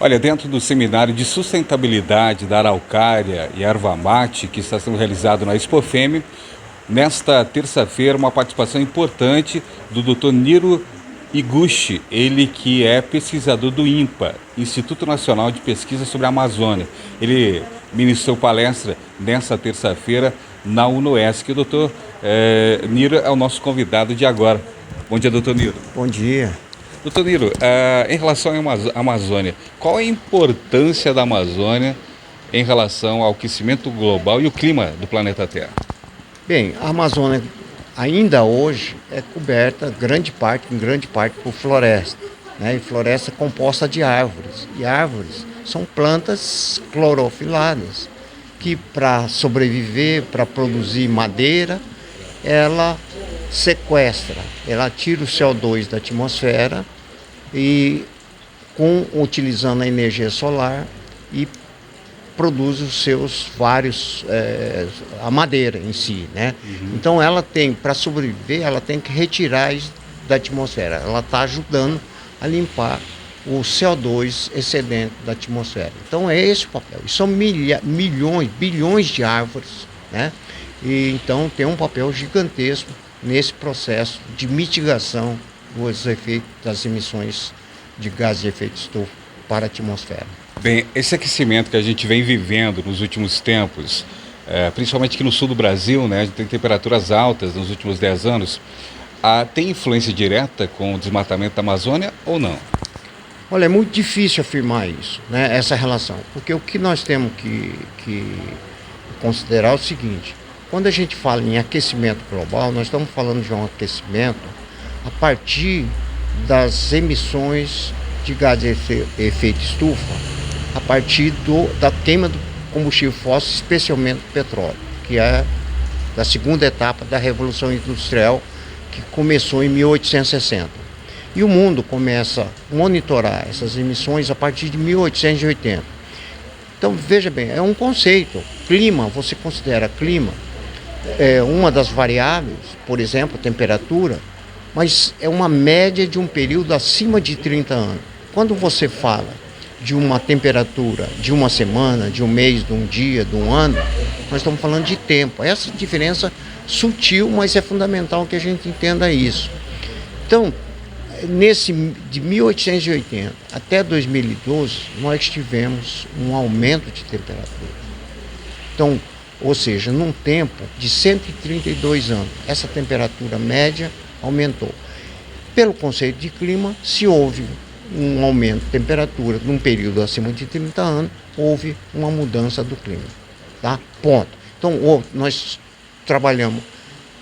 Olha, dentro do seminário de sustentabilidade da Araucária e Erva Mate, que está sendo realizado na Expofeme, nesta terça-feira, uma participação importante do Dr. Niro Iguchi, ele que é pesquisador do INPA, Instituto Nacional de Pesquisa sobre a Amazônia. Ele ministrou palestra nesta terça-feira na UNOESC. O doutor Niro é o nosso convidado de agora. Bom dia, doutor Niro. Bom dia. Doutor Niro, em relação à Amazônia, qual a importância da Amazônia em relação ao aquecimento global e o clima do planeta Terra? Bem, a Amazônia ainda hoje é coberta em grande parte por floresta, né? E floresta composta de árvores. E árvores são plantas clorofiladas que, para sobreviver, para produzir madeira, ela sequestra, ela tira o CO2 da atmosfera e utilizando a energia solar e produz os seus vários, a madeira em si, né? Então ela tem, para sobreviver, ela tem que retirar isso da atmosfera. Ela está ajudando a limpar o CO2 excedente da atmosfera. Então é esse o papel. E são milhões, bilhões de árvores, né? E então tem um papel gigantesco nesse processo de mitigação dos efeitos das emissões de gases de efeito estufa para a atmosfera. Bem, esse aquecimento que a gente vem vivendo nos últimos tempos, principalmente aqui no sul do Brasil, né, a gente tem temperaturas altas nos últimos 10 anos, tem influência direta com o desmatamento da Amazônia ou não? Olha, é muito difícil afirmar isso, né, essa relação, porque o que nós temos que considerar é o seguinte: quando a gente fala em aquecimento global, nós estamos falando de um aquecimento a partir das emissões de gás de efeito estufa, a partir da queima do combustível fóssil, especialmente do petróleo, que é da segunda etapa da Revolução Industrial, que começou em 1860. E o mundo começa a monitorar essas emissões a partir de 1880. Então, veja bem, é um conceito. Clima, você considera clima uma das variáveis, por exemplo, a temperatura, mas é uma média de um período acima de 30 anos. Quando você fala de uma temperatura de uma semana, de um mês, de um dia, de um ano, nós estamos falando de tempo. Essa diferença sutil, mas é fundamental que a gente entenda isso. Então, de 1880 até 2012, nós tivemos um aumento de temperatura. Então, ou seja, num tempo de 132 anos, essa temperatura média aumentou. Pelo conceito de clima, se houve um aumento de temperatura num período acima de 30 anos, houve uma mudança do clima. Tá? Ponto. Então, nós trabalhamos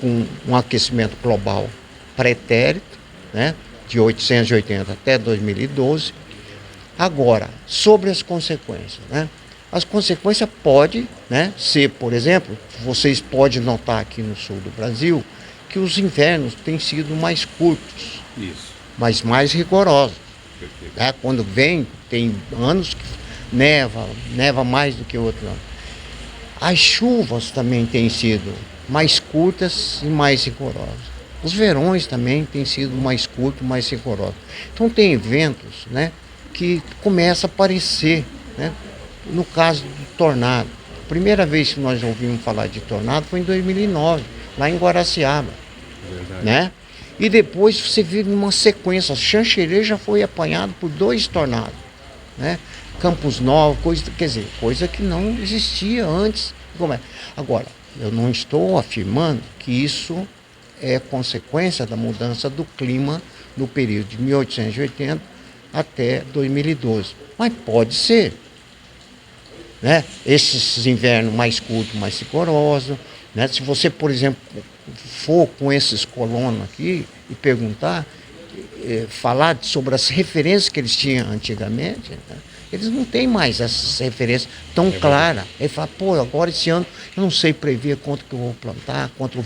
com um aquecimento global pretérito, né, de 880 até 2012. Agora, sobre as consequências, né? As consequências podem, né, ser, por exemplo, vocês podem notar aqui no sul do Brasil, que os invernos têm sido mais curtos, mas mais rigorosos. Né? Quando vem, tem anos que neva mais do que outro ano. As chuvas também têm sido mais curtas e mais rigorosas. Os verões também têm sido mais curtos, mais rigorosos. Então tem eventos, né, que começam a aparecer, né? No caso do tornado, a primeira vez que nós ouvimos falar de tornado foi em 2009, lá em Guaraciaba. Verdade. Né? E depois você vive uma sequência. Xanxerê já foi apanhado por 2 tornados. Né? Campos Novos, coisa que não existia antes. Agora, eu não estou afirmando que isso é consequência da mudança do clima no período de 1880 até 2012. Mas pode ser. Né? Esses invernos mais curtos, mais rigorosos, né? Se você, por exemplo, for com esses colonos aqui e perguntar, falar sobre as referências que eles tinham antigamente, né? Eles não têm mais essas referências tão claras. Ele fala, pô, agora esse ano eu não sei prever quanto que eu vou plantar, quando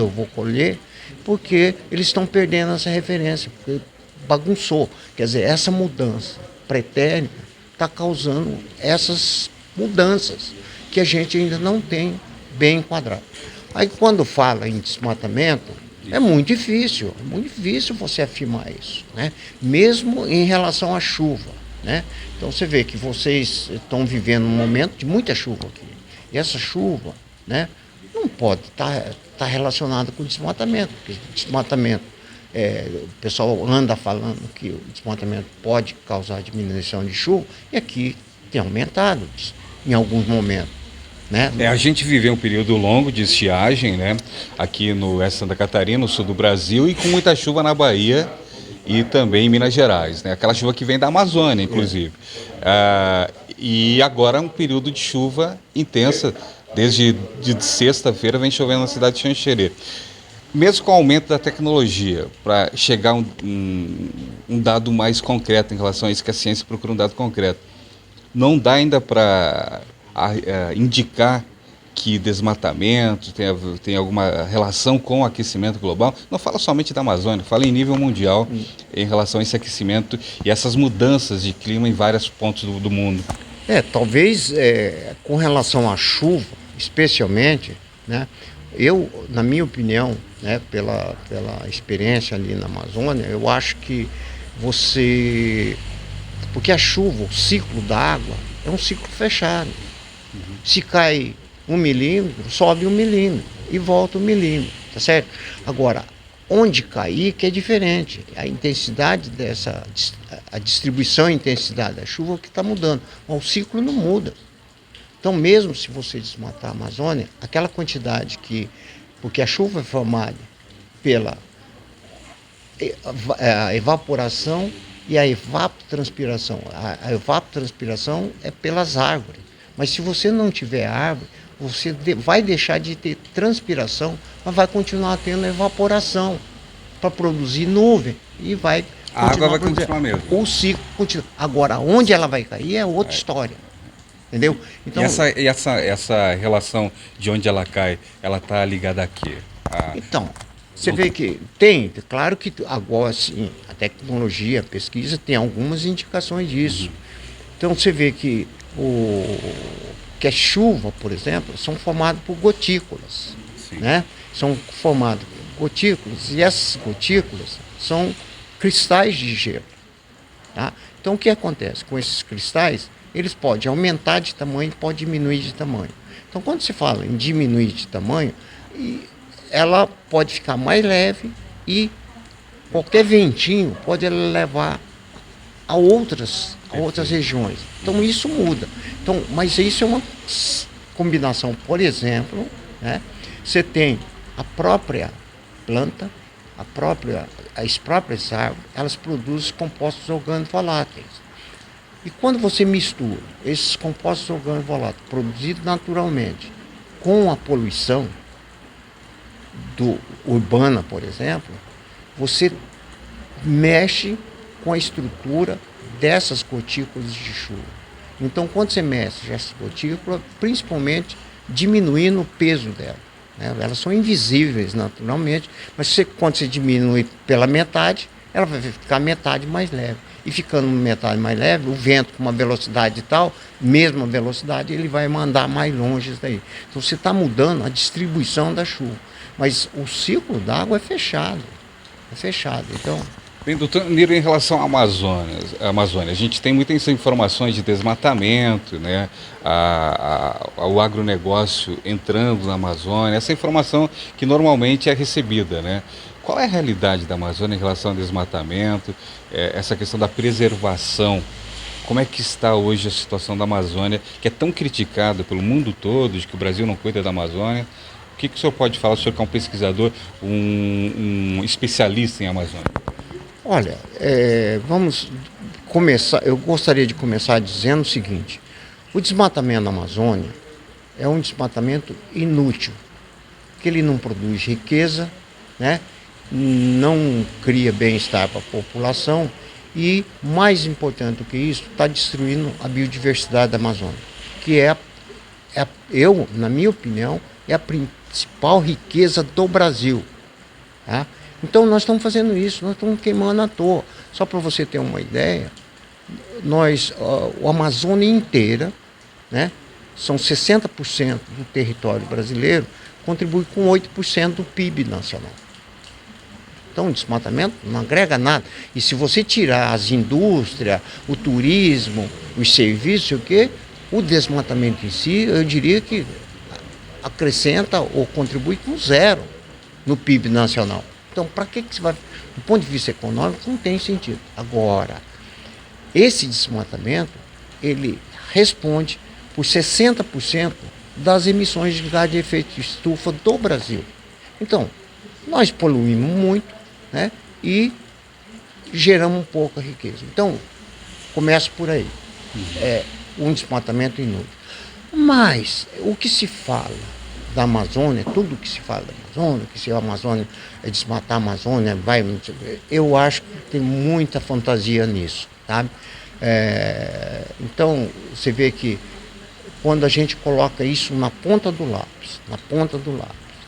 eu vou colher, porque eles estão perdendo essa referência, porque bagunçou. Quer dizer, essa mudança pretérita está causando essas mudanças que a gente ainda não tem bem enquadrado. Aí quando fala em desmatamento, é muito difícil você afirmar isso, né? Mesmo em relação à chuva. né? Então você vê que vocês estão vivendo um momento de muita chuva aqui. E essa chuva, né, não pode estar relacionada com o desmatamento, porque desmatamento, o pessoal anda falando que o desmatamento pode causar diminuição de chuva, e aqui tem aumentado em alguns momentos, né? A gente viveu um período longo de estiagem, né? Aqui no oeste de Santa Catarina, no sul do Brasil, e com muita chuva na Bahia e também em Minas Gerais, né? Aquela chuva que vem da Amazônia, inclusive. E agora um período de chuva intensa, desde de sexta-feira vem chovendo na cidade de Xanxerê. Mesmo com o aumento da tecnologia, para chegar a um dado mais concreto em relação a isso, que a ciência procura um dado concreto, não dá ainda para indicar que desmatamento tem alguma relação com o aquecimento global. Não fala somente da Amazônia, fala em nível mundial em relação a esse aquecimento e essas mudanças de clima em vários pontos do mundo. Talvez com relação à chuva, especialmente, né, na minha opinião, né, pela experiência ali na Amazônia, eu acho que porque a chuva, o ciclo da água, é um ciclo fechado. Se cai 1 milímetro, sobe 1 milímetro e volta 1 milímetro, tá certo? Agora, onde cair que é diferente. A intensidade a distribuição e intensidade da chuva que está mudando, mas o ciclo não muda. Então, mesmo se você desmatar a Amazônia, aquela quantidade porque a chuva é formada pela a evaporação e a evapotranspiração. A evapotranspiração é pelas árvores. Mas se você não tiver árvore, você vai deixar de ter transpiração, mas vai continuar tendo evaporação para produzir nuvem e vai a água vai continuar mesmo. O ciclo continua. Agora, onde ela vai cair é outra história. Entendeu? Então, e essa relação de onde ela cai, ela está ligada a quê? Então, você vê que claro que agora sim, a tecnologia, a pesquisa tem algumas indicações disso. Então você vê que a chuva, por exemplo, são formadas por gotículas, né? São formadas por gotículas e essas gotículas são cristais de gelo, tá? Então o que acontece com esses cristais? Eles podem aumentar de tamanho, podem diminuir de tamanho. Então quando se fala em diminuir de tamanho, ela pode ficar mais leve e qualquer ventinho pode levar a outras regiões. Então isso muda. Então, mas isso é uma combinação, por exemplo, né? Você tem a própria planta, as próprias árvores, elas produzem compostos orgânicos voláteis. E quando você mistura esses compostos orgânicos voláteis produzidos naturalmente com a poluição urbana, por exemplo, você mexe com a estrutura dessas gotículas de chuva. Então, quando você mexe essas gotículas, principalmente diminuindo o peso dela, né? Elas são invisíveis naturalmente, mas quando você diminui pela metade, ela vai ficar metade mais leve. E ficando metade mais leve, o vento com uma velocidade tal, mesma velocidade, ele vai mandar mais longe isso daí. Então você está mudando a distribuição da chuva. Mas o ciclo d'água é fechado. Então... Bem, doutor Niro, em relação à Amazônia, a gente tem muitas informações de desmatamento, né? O agronegócio entrando na Amazônia, essa informação que normalmente é recebida, né? Qual é a realidade da Amazônia em relação ao desmatamento, essa questão da preservação? Como é que está hoje a situação da Amazônia, que é tão criticada pelo mundo todo, de que o Brasil não cuida da Amazônia? O que o senhor pode falar, o senhor que é um pesquisador, um especialista em Amazônia? Olha, vamos começar. Eu gostaria de começar dizendo o seguinte: o desmatamento na Amazônia é um desmatamento inútil, porque ele não produz riqueza, né? Não cria bem-estar para a população e, mais importante do que isso, está destruindo a biodiversidade da Amazônia, que na minha opinião, é a principal riqueza do Brasil, tá? Então nós estamos fazendo isso, nós estamos queimando à toa. Só para você ter uma ideia, a Amazônia inteira, né, são 60% do território brasileiro, contribui com 8% do PIB nacional. Então, o desmatamento não agrega nada. E se você tirar as indústrias, o turismo, os serviços, o quê? O desmatamento em si, eu diria que acrescenta ou contribui com zero no PIB nacional. Então, para que você vai... Do ponto de vista econômico, não tem sentido. Agora, esse desmatamento, ele responde por 60% das emissões de gás de efeito de estufa do Brasil. Então, nós poluímos muito, né, e geramos pouca riqueza. Então, começa por aí. É um desmatamento inútil. Mas, o que se fala da Amazônia, tudo o que se fala da Amazônia, que se a Amazônia é desmatar a Amazônia, eu acho que tem muita fantasia nisso, sabe? Então, você vê que quando a gente coloca isso na ponta do lápis,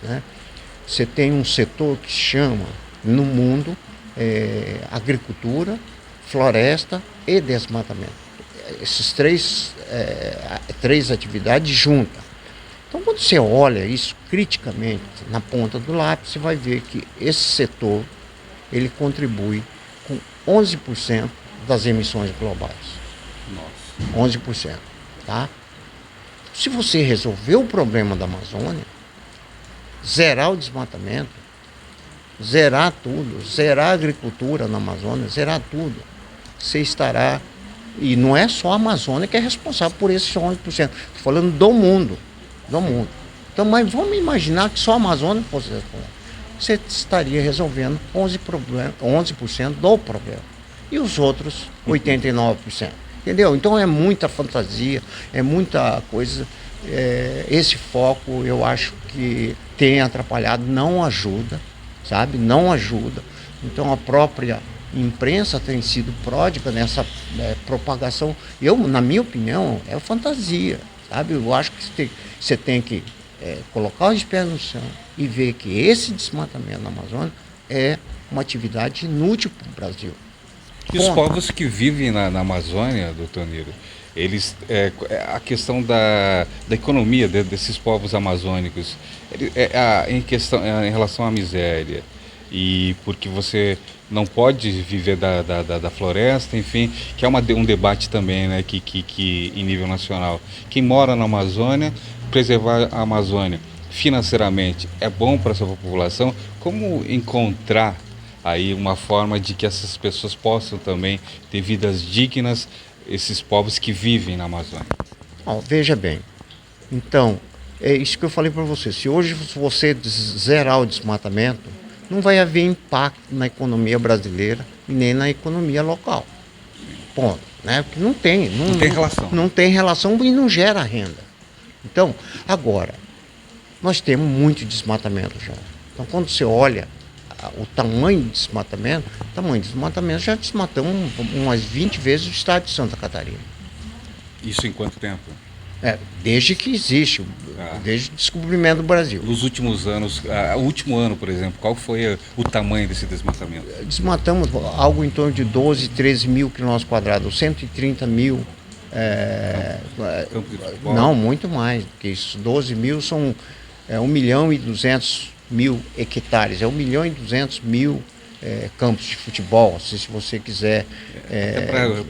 né, você tem um setor que se chama, no mundo, agricultura, floresta e desmatamento. Essas três atividades juntas. Então, quando você olha isso criticamente na ponta do lápis, você vai ver que esse setor, ele contribui com 11% das emissões globais. Nossa. 11%, tá? Se você resolver o problema da Amazônia, zerar o desmatamento, zerar tudo, zerar a agricultura na Amazônia, zerar tudo, você estará... E não é só a Amazônia que é responsável por esses 11%. Estou falando do mundo. Então, mas vamos imaginar que só a Amazônia fosse responsável. Você estaria resolvendo 11% do problema. E os outros 89%. Entendeu? Então é muita fantasia, é muita coisa. Esse foco eu acho que tem atrapalhado, não ajuda, sabe? Não ajuda. Então a própria imprensa tem sido pródiga nessa propagação. Na minha opinião, é fantasia, sabe? Eu acho que você tem que colocar os pés no chão e ver que esse desmatamento na Amazônia é uma atividade inútil para o Brasil. E os povos que vivem na Amazônia, doutor Niro, eles, a questão da economia desses povos amazônicos, em relação à miséria, e porque você não pode viver da floresta, enfim, que é um debate também, né, que em nível nacional. Quem mora na Amazônia, preservar a Amazônia financeiramente é bom para a sua população. Como encontrar aí uma forma de que essas pessoas possam também ter vidas dignas, esses povos que vivem na Amazônia? Veja bem, então, é isso que eu falei para você. Se hoje você zerar o desmatamento, não vai haver impacto na economia brasileira e nem na economia local. Ponto. Né? Porque não tem relação. Não tem relação e não gera renda. Então, agora, nós temos muito desmatamento já. Então, quando você olha o tamanho do desmatamento, já desmatamos umas 20 vezes o estado de Santa Catarina. Isso em quanto tempo? Desde que existe, desde o descobrimento do Brasil. Nos últimos anos, o último ano, por exemplo, qual foi o tamanho desse desmatamento? Desmatamos algo em torno de 12, 13 mil quilômetros quadrados, 130 mil. Campo de futebol? Não, muito mais, porque isso, 12 mil são 1.200.000 hectares, 1.200.000 campos de futebol, se você quiser.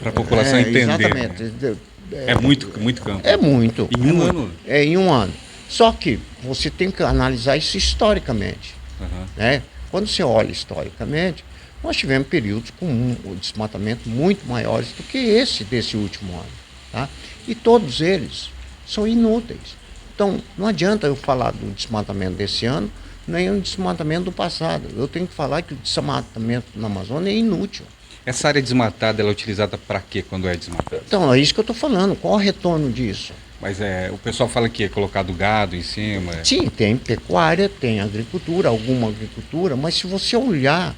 Para a população entender. Exatamente. Né? É muito campo. É muito. Em um ano? Em um ano. Só que você tem que analisar isso historicamente. Uhum. Né? Quando você olha historicamente, nós tivemos períodos com um desmatamento muito maiores do que esse desse último ano. Tá? E todos eles são inúteis. Então, não adianta eu falar do desmatamento desse ano, nem o desmatamento do passado. Eu tenho que falar que o desmatamento na Amazônia é inútil. Essa área desmatada, ela é utilizada para quê quando é desmatada? Então, é isso que eu estou falando. Qual o retorno disso? Mas o pessoal fala que é colocado gado em cima. Sim, tem pecuária, tem agricultura, alguma agricultura, mas se você olhar,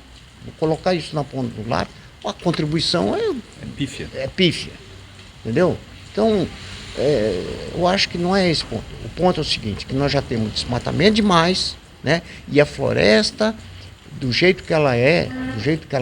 colocar isso na ponta do lápis, a contribuição é pífia. É pífia. Entendeu? Então, eu acho que não é esse ponto. O ponto é o seguinte, que nós já temos desmatamento demais, né? E a floresta, do jeito que ela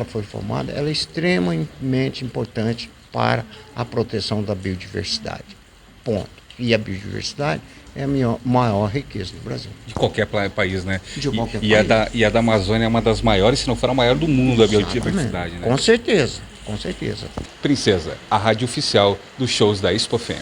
foi formada, ela é extremamente importante para a proteção da biodiversidade. Ponto. e a biodiversidade é a maior riqueza do Brasil. De qualquer país, né? De qualquer e país. E a da Amazônia é uma das maiores, se não for a maior do mundo, a biodiversidade, né? Com certeza, com certeza. Princesa, a rádio oficial dos shows da Expofem.